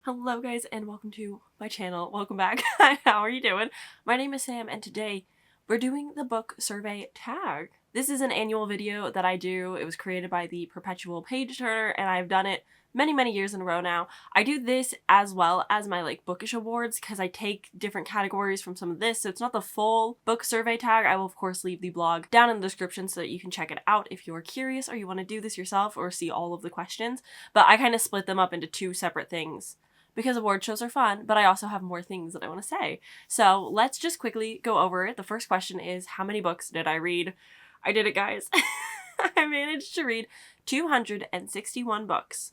Hello guys and welcome to my channel. Welcome back. How are you doing? My name is Sam and today we're doing the book survey tag. This is an annual video that I do. It was created by the Perpetual Page Turner and I've done it many years in a row now. I do this as well as my bookish awards because I take different categories from some of this, so it's not the full book survey tag. I will of course leave the blog down in the description so that you can check it out if you're curious or you want to do this yourself or see all of the questions, but I kind of split them up into two separate things because award shows are fun, but I also have more things that I want to say. So let's just quickly go over it. The first question is, how many books did I read? I did it, guys. I managed to read 261 books,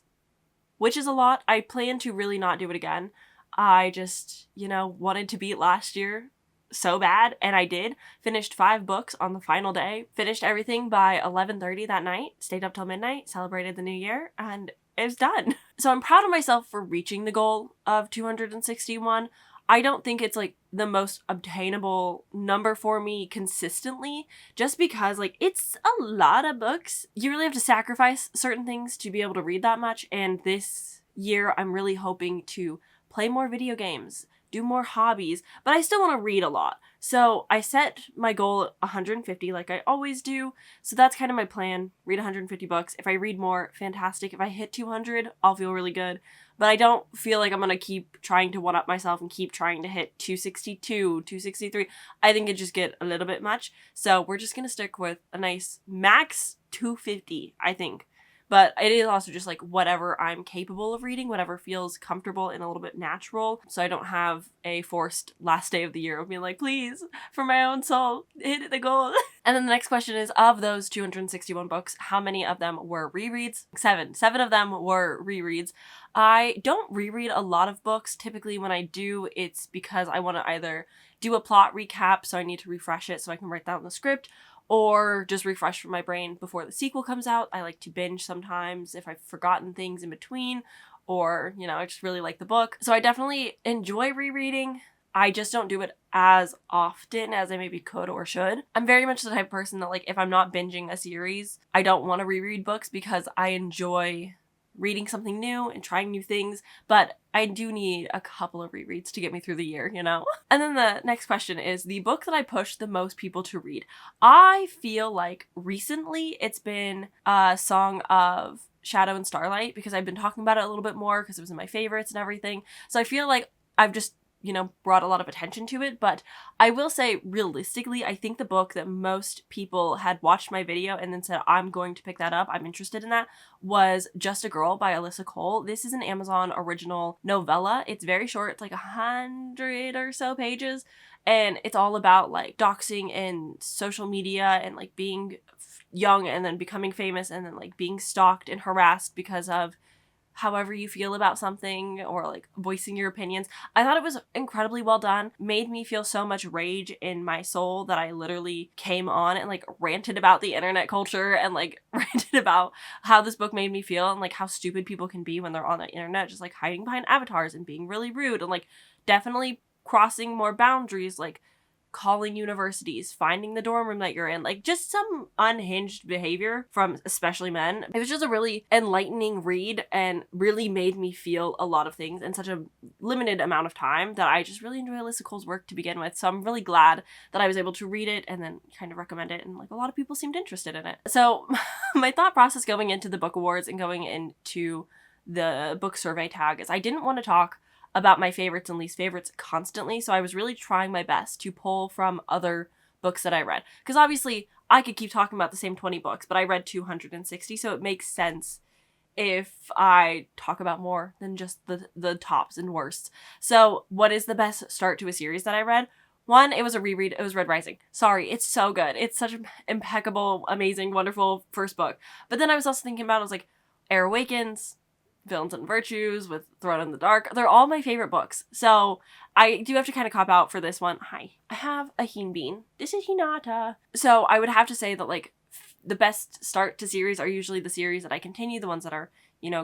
which is a lot. I plan to really not do it again. I just, wanted to beat last year so bad, and I did. Finished 5 books on the final day. Finished everything by 11:30 that night. Stayed up till midnight, celebrated the new year, and it was done. So I'm proud of myself for reaching the goal of 261. I don't think it's the most obtainable number for me consistently, just because it's a lot of books. You really have to sacrifice certain things to be able to read that much, and this year I'm really hoping to play more video games, do more hobbies, but I still want to read a lot. So I set my goal at 150 like I always do. So that's kind of my plan. Read 150 books. If I read more, fantastic. If I hit 200, I'll feel really good. But I don't feel like I'm going to keep trying to one-up myself and keep trying to hit 262, 263. I think it'd just get a little bit much. So we're just going to stick with a nice max 250, I think. But it is also just whatever I'm capable of reading, whatever feels comfortable and a little bit natural. So I don't have a forced last day of the year of being please, for my own soul, hit the goal. And then the next question is, of those 261 books, how many of them were rereads? 7. 7 of them were rereads. I don't reread a lot of books. Typically when I do, it's because I want to either do a plot recap, so I need to refresh it so I can write down the script, or just refresh from my brain before the sequel comes out. I like to binge sometimes if I've forgotten things in between, or, I just really like the book. So I definitely enjoy rereading. I just don't do it as often as I maybe could or should. I'm very much the type of person that if I'm not binging a series, I don't want to reread books because I enjoy reading something new and trying new things, but I do need a couple of rereads to get me through the year, And then the next question is the book that I push the most people to read. I feel like recently it's been Song of Shadow and Starlight, because I've been talking about it a little bit more because it was in my favorites and everything. So I feel like I've just brought a lot of attention to it. But I will say, realistically, I think the book that most people had watched my video and then said, I'm going to pick that up, I'm interested in that, was Just a Girl by Alyssa Cole. This is an Amazon original novella. It's very short. It's 100 or so pages. And it's all about doxing and social media and being young and then becoming famous and then being stalked and harassed because of however you feel about something, or voicing your opinions. I thought it was incredibly well done. Made me feel so much rage in my soul that I literally came on and ranted about the internet culture and ranted about how this book made me feel and how stupid people can be when they're on the internet, just hiding behind avatars and being really rude and definitely crossing more boundaries, calling universities, finding the dorm room that you're in, just some unhinged behavior from especially men. It was just a really enlightening read and really made me feel a lot of things in such a limited amount of time that I just really enjoy Alyssa Cole's work to begin with. So I'm really glad that I was able to read it and then kind of recommend it, and a lot of people seemed interested in it. So my thought process going into the book awards and going into the book survey tag is I didn't want to talk about my favorites and least favorites constantly, so I was really trying my best to pull from other books that I read. Because obviously, I could keep talking about the same 20 books, but I read 260, so it makes sense if I talk about more than just the tops and worsts. So what is the best start to a series that I read? One, it was a reread. It was Red Rising. Sorry, it's so good. It's such an impeccable, amazing, wonderful first book. But then I was also thinking about, I was Air Awakens, Villains and Virtues, with Thrown in the Dark. They're all my favorite books. So I do have to kind of cop out for this one. Hi. I have a Heen Bean. This is Hinata. So I would have to say that the best start to series are usually the series that I continue, the ones that are,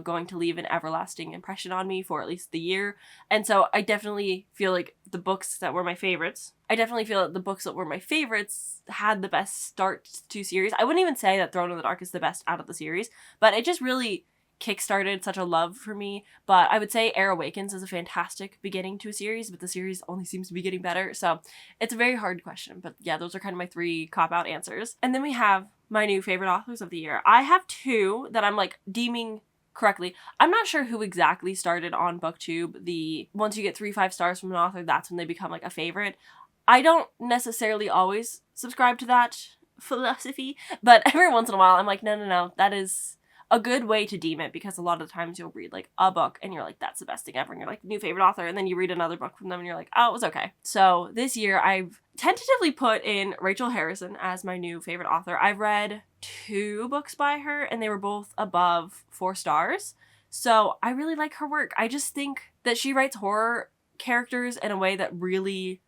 going to leave an everlasting impression on me for at least the year. And so I definitely feel the books that were my favorites, had the best start to series. I wouldn't even say that Throne in the Dark is the best out of the series, but it just really kickstarted such a love for me. But I would say Air Awakens is a fantastic beginning to a series, but the series only seems to be getting better. So it's a very hard question. But yeah, those are kind of my 3 cop-out answers. And then we have my new favorite authors of the year. I have 2 that I'm like deeming correctly. I'm not sure who exactly started on BookTube. The once you get 5 stars from an author, that's when they become like a favorite. I don't necessarily always subscribe to that philosophy, but every once in a while I'm like, no, that is a good way to deem it, because a lot of the times you'll read like a book and you're like, that's the best thing ever, and you're like, new favorite author, and then you read another book from them and you're like, oh, it was okay. So this year I've tentatively put in Rachel Harrison as my new favorite author. I've read 2 books by her and they were both above 4 stars. So I really like her work. I just think that she writes horror characters in a way that really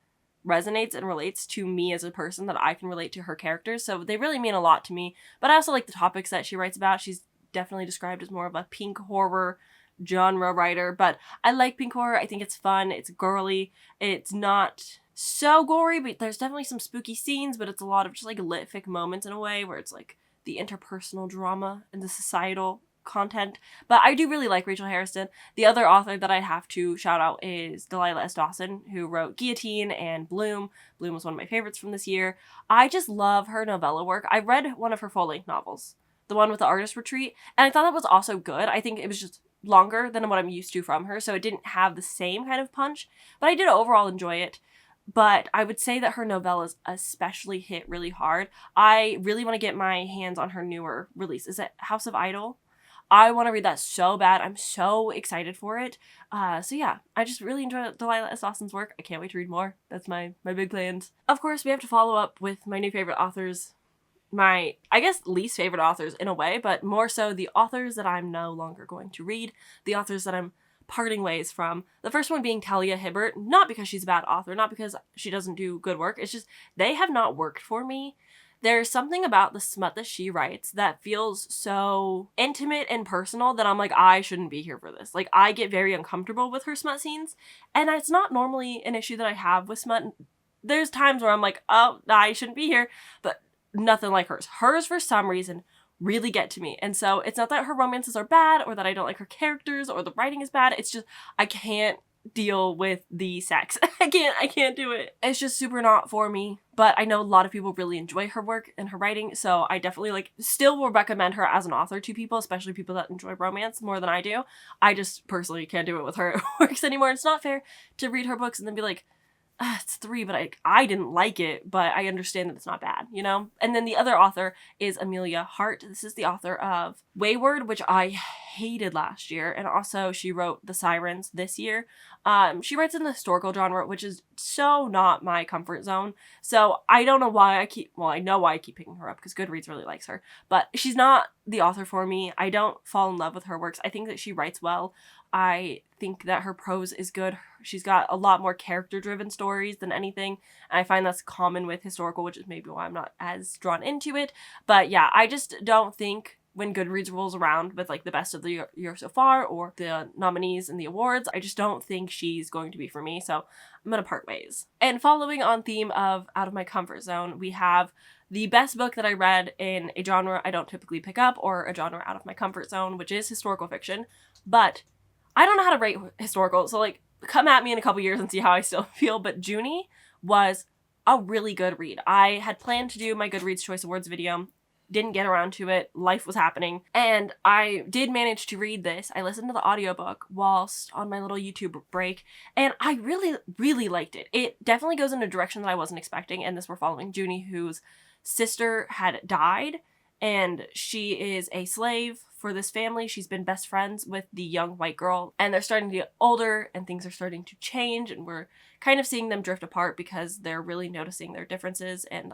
resonates and relates to me as a person, that I can relate to her characters. So they really mean a lot to me. But I also like the topics that she writes about. She's definitely described as more of a pink horror genre writer, but I like pink horror. I think it's fun. It's girly. It's not so gory, but there's definitely some spooky scenes, but it's a lot of just like lit fic moments in a way where it's like the interpersonal drama and the societal content. But I do really like Rachel Harrison. The other author that I have to shout out is Delilah S. Dawson, who wrote Guillotine and Bloom. Bloom was one of my favorites from this year. I just love her novella work. I read one of her full-length novels, the one with the artist retreat, and I thought that was also good. I think it was just longer than what I'm used to from her, so it didn't have the same kind of punch, but I did overall enjoy it. But I would say that her novellas especially hit really hard. I really want to get my hands on her newer release. Is it House of Idol? I want to read that so bad. I'm so excited for it. So yeah, I just really enjoy Delilah S. Dawson's work. I can't wait to read more. That's my big plans. Of course, we have to follow up with my new favorite authors. My, I guess, least favorite authors in a way, but more so the authors that I'm no longer going to read. The authors that I'm parting ways from. The first one being Talia Hibbert, not because she's a bad author, not because she doesn't do good work. It's just they have not worked for me. There's something about the smut that she writes that feels so intimate and personal that I'm like, I shouldn't be here for this. Like, I get very uncomfortable with her smut scenes, and it's not normally an issue that I have with smut. There's times where I'm like, oh, I shouldn't be here, but nothing like hers. Hers, for some reason, really get to me. And so it's not that her romances are bad or that I don't like her characters or the writing is bad. It's just I can't deal with the sex. I can't do it. It's just super not for me. But I know a lot of people really enjoy her work and her writing, so I definitely still will recommend her as an author to people, especially people that enjoy romance more than I do. I just personally can't do it with her works anymore. It's not fair to read her books and then be like, it's 3, but I didn't like it, but I understand that it's not bad, you know? And then the other author is Amelia Hart. This is the author of Wayward, which I hated last year, and also she wrote The Sirens this year. She writes in the historical genre, which is so not my comfort zone, so I don't know why I know why I keep picking her up, because Goodreads really likes her, but she's not the author for me. I don't fall in love with her works. I think that she writes well. I think that her prose is good. She's got a lot more character-driven stories than anything, and I find that's common with historical, which is maybe why I'm not as drawn into it. But yeah, I just don't think when Goodreads rolls around with the best of the year so far or the nominees and the awards, I just don't think she's going to be for me, so I'm gonna part ways. And following on theme of out of my comfort zone, we have the best book that I read in a genre I don't typically pick up or a genre out of my comfort zone, which is historical fiction. But I don't know how to rate historical, so come at me in a couple years and see how I still feel, but Junie was a really good read. I had planned to do my Goodreads Choice Awards video, didn't get around to it, life was happening, and I did manage to read this. I listened to the audiobook whilst on my little YouTube break, and I really, really liked it. It definitely goes in a direction that I wasn't expecting, and this we're following Junie, whose sister had died, and she is a slave for this family. She's been best friends with the young white girl, and they're starting to get older and things are starting to change, and we're kind of seeing them drift apart because they're really noticing their differences, and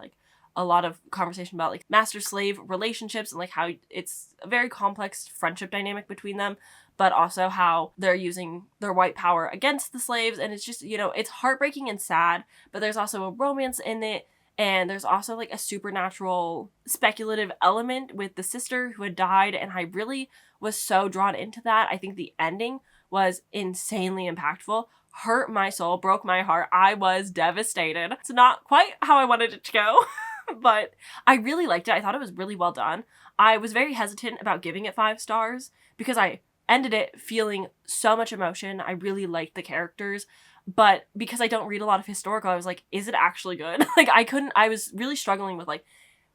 a lot of conversation about master-slave relationships and how it's a very complex friendship dynamic between them, but also how they're using their white power against the slaves, and it's just, it's heartbreaking and sad, but there's also a romance in it. And there's also a supernatural speculative element with the sister who had died, and I really was so drawn into that. I think the ending was insanely impactful, hurt my soul, broke my heart. I was devastated. It's not quite how I wanted it to go, but I really liked it. I thought it was really well done. I was very hesitant about giving it 5 stars because I ended it feeling so much emotion. I really liked the characters, but because I don't read a lot of historical, I was like, is it actually good? Like, I was really struggling with like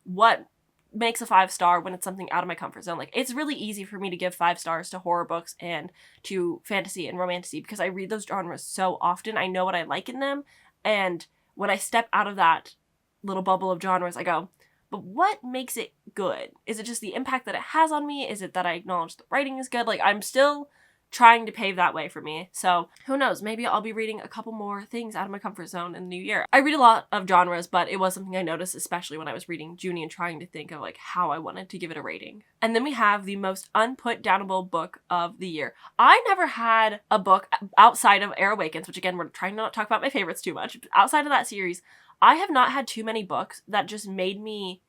what makes a 5-star when it's something out of my comfort zone. Like, it's really easy for me to give 5 stars to horror books and to fantasy and romantasy because I read those genres so often. I know what I like in them, and when I step out of that little bubble of genres, I go, but what makes it good? Is it just the impact that it has on me? Is it that I acknowledge the writing is good? Like, I'm still trying to pave that way for me. So who knows? Maybe I'll be reading a couple more things out of my comfort zone in the new year. I read a lot of genres, but it was something I noticed, especially when I was reading Junie and trying to think of like how I wanted to give it a rating. And then we have the most unputdownable book of the year. I never had a book outside of Air Awakens, which again, we're trying to not talk about my favorites too much. Outside of that series, I have not had too many books that just made me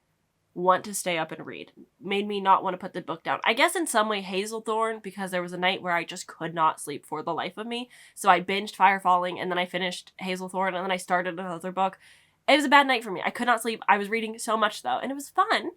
want to stay up and read, made me not want to put the book down. I guess in some way Hazelthorn, because there was a night where I just could not sleep for the life of me. So I binged Fire Falling, and then I finished Hazelthorn, and then I started another book. It was a bad night for me. I could not sleep. I was reading so much though, and it was fun.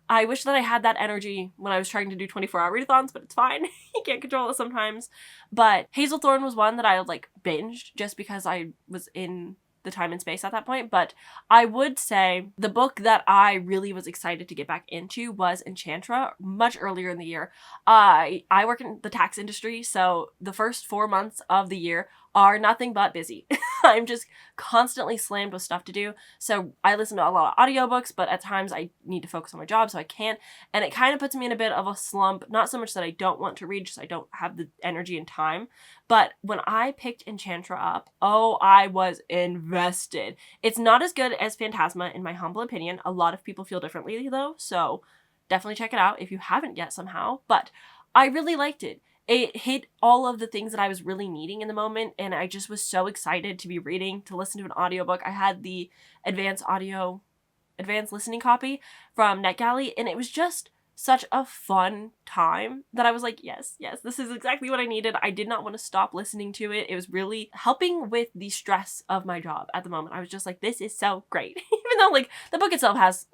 I wish that I had that energy when I was trying to do 24-hour readathons, but it's fine. You can't control it sometimes. But Hazelthorn was one that I like binged just because I was in the time and space at that point. But I would say the book that I really was excited to get back into was Enchantra much earlier in the year. I work in the tax industry, so the first 4 months of the year are nothing but busy. I'm just constantly slammed with stuff to do. So I listen to a lot of audiobooks, but at times I need to focus on my job, so I can't. And it kind of puts me in a bit of a slump. Not so much that I don't want to read, just I don't have the energy and time. But when I picked Enchantra up, oh, I was invested. It's not as good as Phantasma, in my humble opinion. A lot of people feel differently, though, so definitely check it out if you haven't yet somehow. But I really liked it. It hit all of the things that I was really needing in the moment, and I just was so excited to be reading, to listen to an audiobook. I had the advanced listening copy from NetGalley, and it was just such a fun time that I was like, yes, this is exactly what I needed. I did not want to stop listening to it. It was really helping with the stress of my job at the moment. I was just like, this is so great. Even though like the book itself has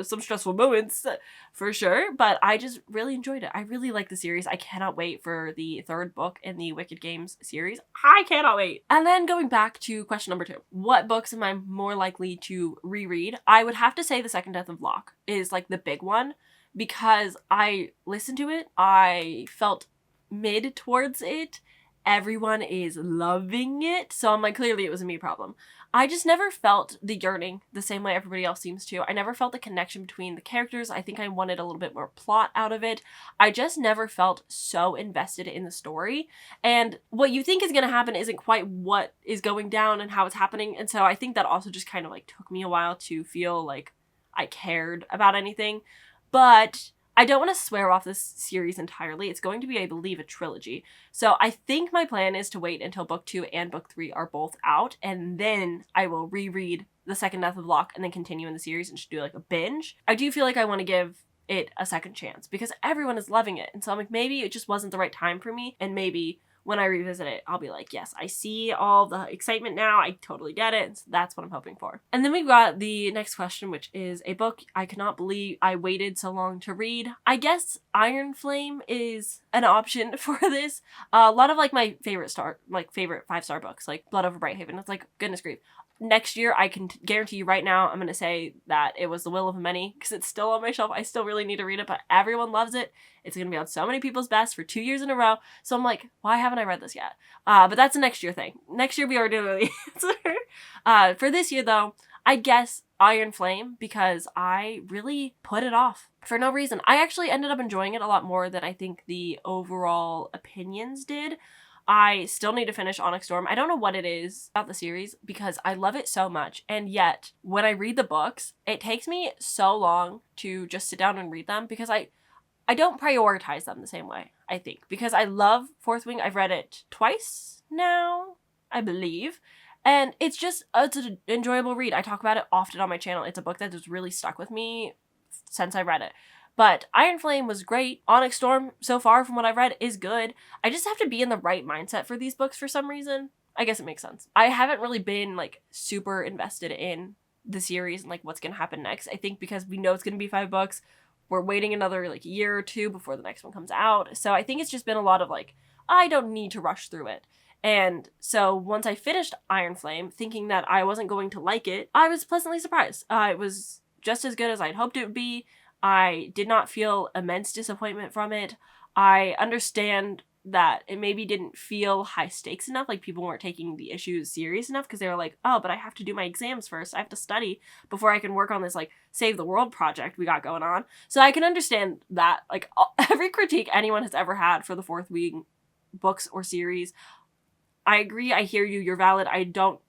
some stressful moments for sure, but I just really enjoyed it. I really like the series. I cannot wait for the 3rd book in the Wicked Games series. I cannot wait. And then going back to question number 2, what books am I more likely to reread? I would have to say The Second Death of Locke is like the big one, because I listened to it, I felt mid towards it, everyone is loving it, so I'm like, clearly it was a me problem. I just never felt the yearning the same way everybody else seems to. I never felt the connection between the characters. I think I wanted a little bit more plot out of it. I just never felt so invested in the story, and what you think is going to happen isn't quite what is going down and how it's happening, and so I think that also just kind of like took me a while to feel like I cared about anything. But I don't want to swear off this series entirely. It's going to be, I believe, a trilogy. So I think my plan is to wait until book 2 and book 3 are both out, and then I will reread The Second Death of Locke and then continue in the series and just do like a binge. I do feel like I want to give it a second chance because everyone is loving it. And so I'm like, maybe it just wasn't the right time for me, and maybe when I revisit it, I'll be like, yes, I see all the excitement now. I totally get it. And so that's what I'm hoping for. And then we've got the next question, which is a book I cannot believe I waited so long to read. I guess Iron Flame is an option for this. A lot of like my favorite 5-star books, like Blood Over Brighthaven. It's like, goodness grief. Next year, I can guarantee you right now, I'm going to say that it was The Will of Many because it's still on my shelf. I still really need to read it, but everyone loves it. It's going to be on so many people's best for 2 years in a row. So I'm like, why haven't I read this yet? But that's a next year thing. Next year, we already know the answer. For this year, though, I guess Iron Flame because I really put it off for no reason. I actually ended up enjoying it a lot more than I think the overall opinions did. I still need to finish Onyx Storm. I don't know what it is about the series because I love it so much. And yet, when I read the books, it takes me so long to just sit down and read them because I don't prioritize them the same way, I think. Because I love Fourth Wing. I've read it twice now, I believe. And it's an enjoyable read. I talk about it often on my channel. It's a book that has really stuck with me since I read it. But Iron Flame was great. Onyx Storm, so far from what I've read, is good. I just have to be in the right mindset for these books for some reason. I guess it makes sense. I haven't really been like super invested in the series and like what's going to happen next. I think because we know it's going to be 5 books, we're waiting another like year or two before the next one comes out. So I think it's just been a lot of like, I don't need to rush through it. And so once I finished Iron Flame, thinking that I wasn't going to like it, I was pleasantly surprised. It was just as good as I'd hoped it would be. I did not feel immense disappointment from it. I understand that it maybe didn't feel high stakes enough, like people weren't taking the issues serious enough because they were like, oh, but I have to do my exams first. I have to study before I can work on this like save the world project we got going on. So I can understand that, like every critique anyone has ever had for the Fourth Wing books or series, I agree, I hear you, you're valid. I don't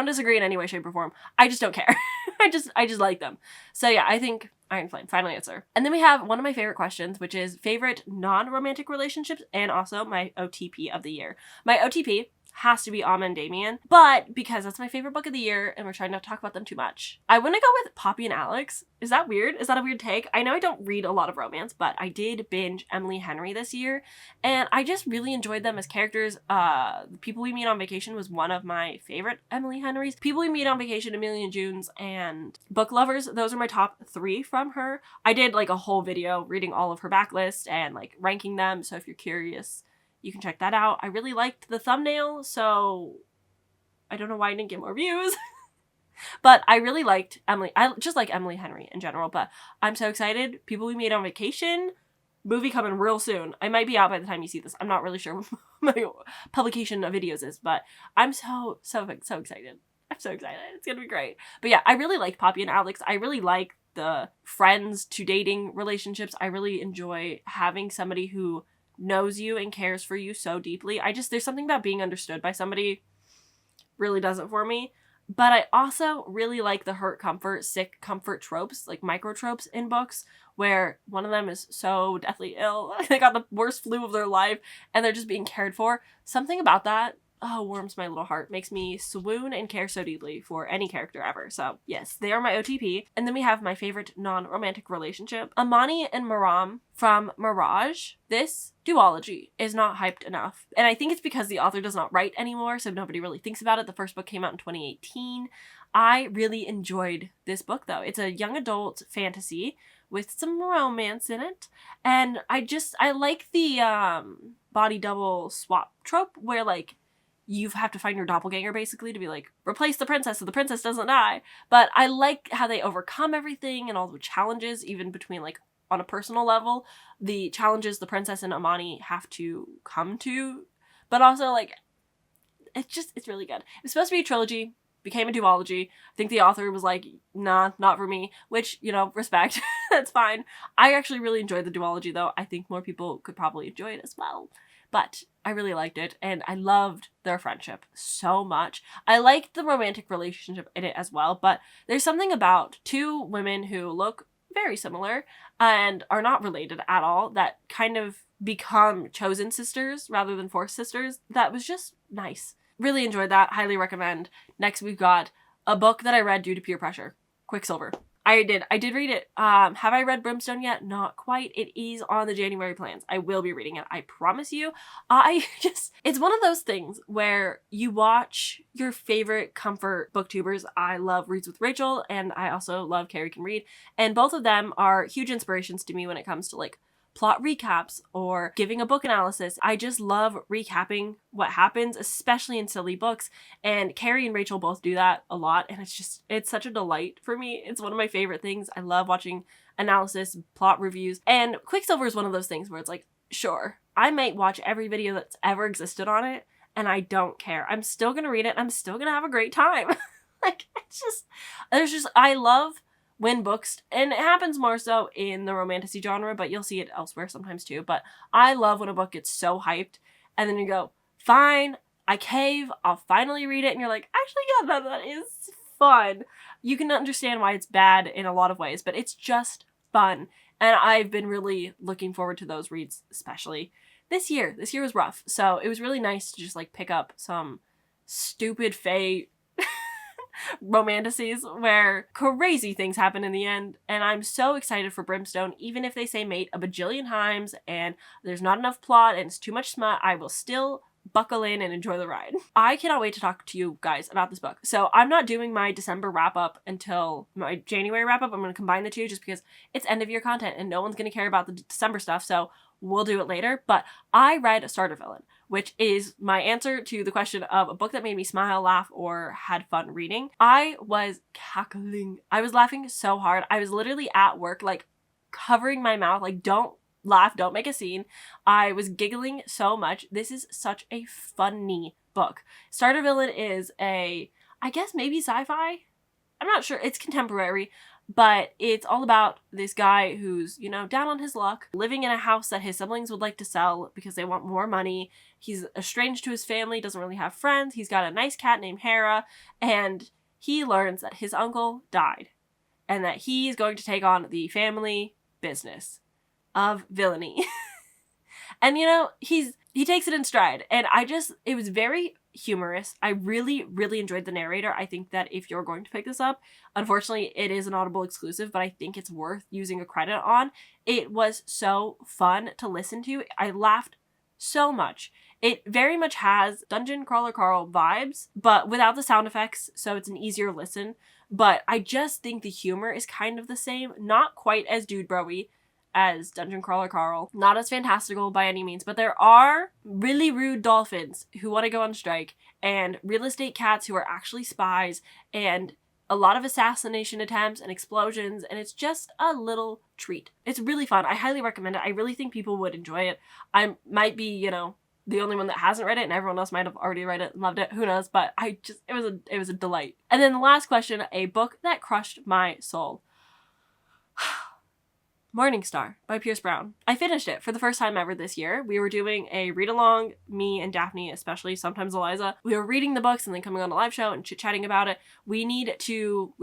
disagree in any way, shape, or form. I just don't care. I just like them. So yeah, I think Iron Flame, final answer. And then we have one of my favorite questions, which is favorite non-romantic relationships and also my OTP of the year. My OTP has to be Amma and Damien, but because that's my favorite book of the year and we're trying not to talk about them too much, I want to go with Poppy and Alex. Is that weird? Is that a weird take? I know I don't read a lot of romance, but I did binge Emily Henry this year and I just really enjoyed them as characters. People We Meet on Vacation was one of my favorite Emily Henrys. People We Meet on Vacation, A Million Junes, and Book Lovers, those are my top 3 from her. I did like a whole video reading all of her backlist and like ranking them, so if you're curious, you can check that out. I really liked the thumbnail, so I don't know why I didn't get more views. But I really liked Emily. I just like Emily Henry in general, but I'm so excited. People We Meet on Vacation, movie coming real soon. I might be out by the time you see this. I'm not really sure what my publication of videos is, but I'm so excited. I'm so excited. It's gonna be great. But yeah, I really like Poppy and Alex. I really like the friends to dating relationships. I really enjoy having somebody who knows you and cares for you so deeply. There's something about being understood by somebody really does it for me. But I also really like the hurt comfort, sick comfort tropes, like micro tropes in books where one of them is so deathly ill. They got the worst flu of their life and they're just being cared for. Something about that, warms my little heart. Makes me swoon and care so deeply for any character ever. So yes, they are my OTP. And then we have my favorite non-romantic relationship, Amani and Maram from Mirage. This duology is not hyped enough. And I think it's because the author does not write anymore, so nobody really thinks about it. The first book came out in 2018. I really enjoyed this book though. It's a young adult fantasy with some romance in it. And I like the body double swap trope where like you have to find your doppelganger basically to be like, replace the princess so the princess doesn't die. But I like how they overcome everything and all the challenges, even between like on a personal level, the challenges the princess and Amani have to come to. But also like, it's really good. It was supposed to be a trilogy, became a duology. I think the author was like, nah, not for me, which, respect. That's fine. I actually really enjoyed the duology though. I think more people could probably enjoy it as well. But I really liked it, and I loved their friendship so much. I liked the romantic relationship in it as well, but there's something about two women who look very similar and are not related at all that kind of become chosen sisters rather than forced sisters. That was just nice. Really enjoyed that. Highly recommend. Next, we've got a book that I read due to peer pressure. Quicksilver. I did read it. Have I read Brimstone yet? Not quite. It is on the January plans. I will be reading it. I promise you. It's one of those things where you watch your favorite comfort booktubers. I love Reads with Rachel, and I also love Carrie Can Read. And both of them are huge inspirations to me when it comes to like plot recaps or giving a book analysis. I just love recapping what happens, especially in silly books. And Carrie and Rachel both do that a lot. And it's such a delight for me. It's one of my favorite things. I love watching analysis, plot reviews. And Quicksilver is one of those things where it's like, sure, I might watch every video that's ever existed on it and I don't care. I'm still going to read it. I'm still going to have a great time. I love when books, and it happens more so in the romantasy genre, but you'll see it elsewhere sometimes too. But I love when a book gets so hyped and then you go, fine, I cave, I'll finally read it. And you're like, actually, yeah, that is fun. You can understand why it's bad in a lot of ways, but it's just fun. And I've been really looking forward to those reads, especially this year. This year was rough. So it was really nice to just like pick up some stupid fae romantasies where crazy things happen in the end, and I'm so excited for Brimstone. Even if they say mate a bajillion times and there's not enough plot and it's too much smut, I will still buckle in and enjoy the ride. I cannot wait to talk to you guys about this book. So I'm not doing my December wrap up until my January wrap up. I'm going to combine the two just because it's end of year content and no one's going to care about the December stuff. So we'll do it later. But I read Starter Villain, which is my answer to the question of a book that made me smile, laugh, or had fun reading. I was cackling. I was laughing so hard. I was literally at work, like covering my mouth, like don't laugh, don't make a scene. I was giggling so much. This is such a funny book. Starter Villain is I guess maybe sci-fi? I'm not sure. It's contemporary, but it's all about this guy who's, you know, down on his luck, living in a house that his siblings would like to sell because they want more money. He's estranged to his family, doesn't really have friends. He's got a nice cat named Hera, and he learns that his uncle died and that he's going to take on the family business of villainy. And you know, he takes it in stride, and it was very humorous. I really enjoyed the narrator. I think that if you're going to pick this up, unfortunately it is an Audible exclusive, but I think it's worth using a credit on. It was so fun to listen to. I laughed so much. It very much has Dungeon Crawler Carl vibes, but without the sound effects, so it's an easier listen. But I just think the humor is kind of the same, not quite as dude bro-y as Dungeon Crawler Carl. Not as fantastical by any means, but there are really rude dolphins who want to go on strike, and real estate cats who are actually spies, and a lot of assassination attempts and explosions, and it's just a little treat. It's really fun. I highly recommend it. I really think people would enjoy it. I might be, you know, the only one that hasn't read it, and everyone else might have already read it and loved it. Who knows? But it was a delight. And then the last question, a book that crushed my soul. Morning Star by Pierce Brown. I finished it for the first time ever this year. We were doing a read-along, me and Daphne especially, sometimes Eliza. We were reading the books and then coming on a live show and chit-chatting about it. We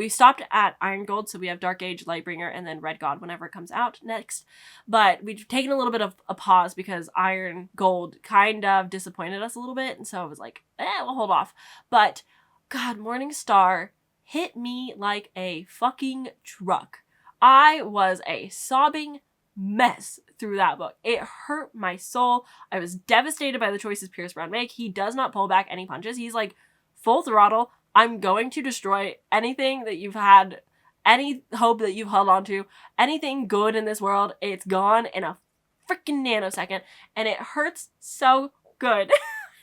stopped at Iron Gold, so we have Dark Age, Lightbringer, and then Red God whenever it comes out next. But we've taken a little bit of a pause because Iron Gold kind of disappointed us a little bit, and so I was like, we'll hold off. But God, Morning Star hit me like a fucking truck. I was a sobbing mess through that book. It hurt my soul. I was devastated by the choices Pierce Brown make. He does not pull back any punches. He's like, full throttle. I'm going to destroy anything that you've had, any hope that you've held on to, anything good in this world. It's gone in a freaking nanosecond, and it hurts so good.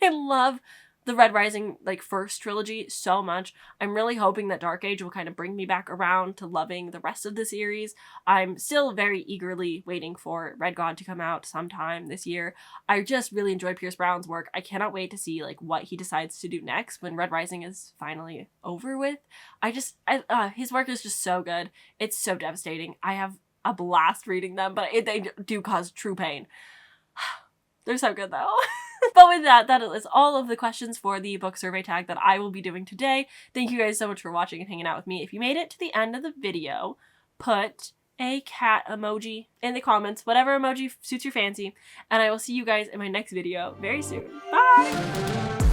I love the Red Rising, like, first trilogy so much. I'm really hoping that Dark Age will kind of bring me back around to loving the rest of the series. I'm still very eagerly waiting for Red God to come out sometime this year. I just really enjoy Pierce Brown's work. I cannot wait to see, like, what he decides to do next when Red Rising is finally over with. His work is just so good. It's so devastating. I have a blast reading them, but they do cause true pain. They're so good, though. But with that is all of the questions for the book survey tag that I will be doing today. Thank you guys so much for watching and hanging out with me. If you made it to the end of the video, put a cat emoji in the comments, whatever emoji suits your fancy, and I will see you guys in my next video very soon. Bye!